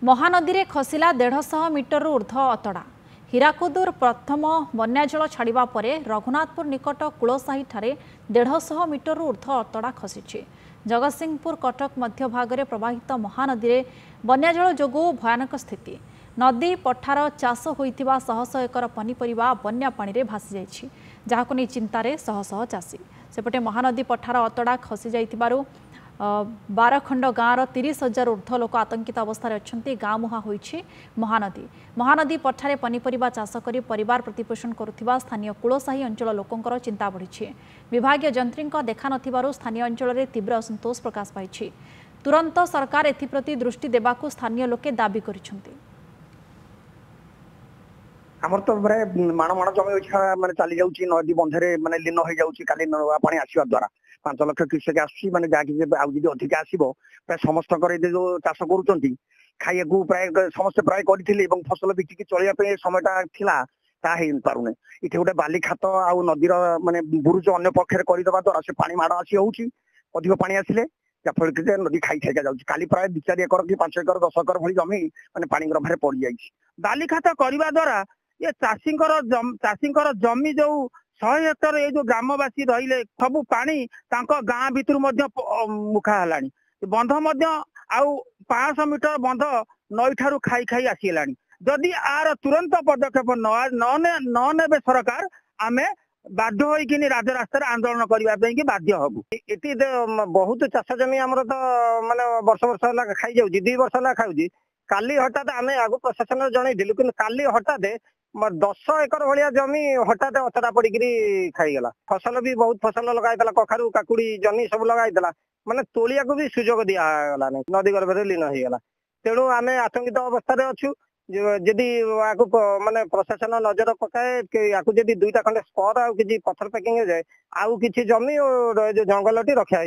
महानदी रे खसिला 150 मीटर ऊर्ध्व अतड़ा। हीराकुदुर प्रथम बन्याजल छाड़ा पर रघुनाथपुर निकट कुलसाही ठारे 150 मीटर ऊर्ध्व अतड़ा खसी। जगतसिंहपुर कटक मध्य भाग में प्रवाहित महानदी रे बन्याजल जोगु भयानक स्थिति। नदी पठार चाष होइतिबा शह शह एकर पनीपरिबा बन्या पानी रे भासी जाइछि, जाहाको नै चिंतारे शह शह चाषी। सेपटे महानदी पठार अतड़ा खसी जाइतिबारु 12 खंड गाँवर 30,000 ऊर्ध्व लोक आतंकित अवस्था अच्छा। गाँ मुहा होइछि महानदी। महानदी पठारे पनीपरिबा चाष करी परिवार प्रतिपोषण करुथिबा स्थानीय कुलसाही अंचल लोकंकर चिंता बढ़िछि। विभागीय जंत्री देखा नथिबारु स्थानीय अंचल में तीव्र असंतोष प्रकाश पाइछि। तुरंत सरकार एथिप्रति दृष्टि देबाकू स्थानीय लोके दाबी करिसेंति। आमर तो माण माण जमी माने चली जाउची नदी बंधरे माने लीन हो जाउची। काली नवा पानी आसीबा द्वारा 5 लाख क्यूसेक आसी माने जाकी अधिक आसीबो प्राय समस्त जो चाष करूचंती खाइया को प्राय समस्त प्राय करथिले एवं फसल बिकी चलिया पे समयटा थिला ता हे पारुने। इथे गोटे बाली खात आ नदीर माने बुरुज अन्य पक्षरे करदबा द्वारा से पानी माड़ आसी होउची। अधिक पानी आसिले जाफल कि नदी खाई खाइका जाउची। काली प्राय 2-4 एकर कि 5 एकर 10 एकर भली जमी माने पानी गर्भरे पड़ जाइछि। बाली खाता करबा द्वारा ये चाषींकर जमी जो 100 हेक्टर ये जो ग्रामवासी रहिले सब पानी तांको गाँ भितर मुखा हलानी। बंध आउ 500 मीटर बंध नई ठारू खाई खाई आसीलानी। जदि आर तुरंत पदक्षेप न नेबे सरकार आमे बाध्य होइकिनी राजरास्ता आंदोलन करने बाध्य हबु। इति बहुत चाष जमी आमर तो माने वर्ष वर्ष खाई जाउची, 2 वर्ष खाऊची। काली हठात आमे आगु प्रशासन जनइलु कि काली हठात 10 एकर भाया जमी हठात अतड़ा पड़ी खाईगला। फसल भी बहुत फसल लगाई कखारू काकुड़ी जनी सब लगाई माने तोलिया को भी सुजोग दिगला नहीं, नदी गर्भरे लीन होगला। तेणु आम आतंकित अवस्था अच्छु। जदि माने प्रशासन नजर पकाए या 2टा खंडे स्पर आ पत्थर पैकिंग जाए आउ कि जमी और जंगल रखा।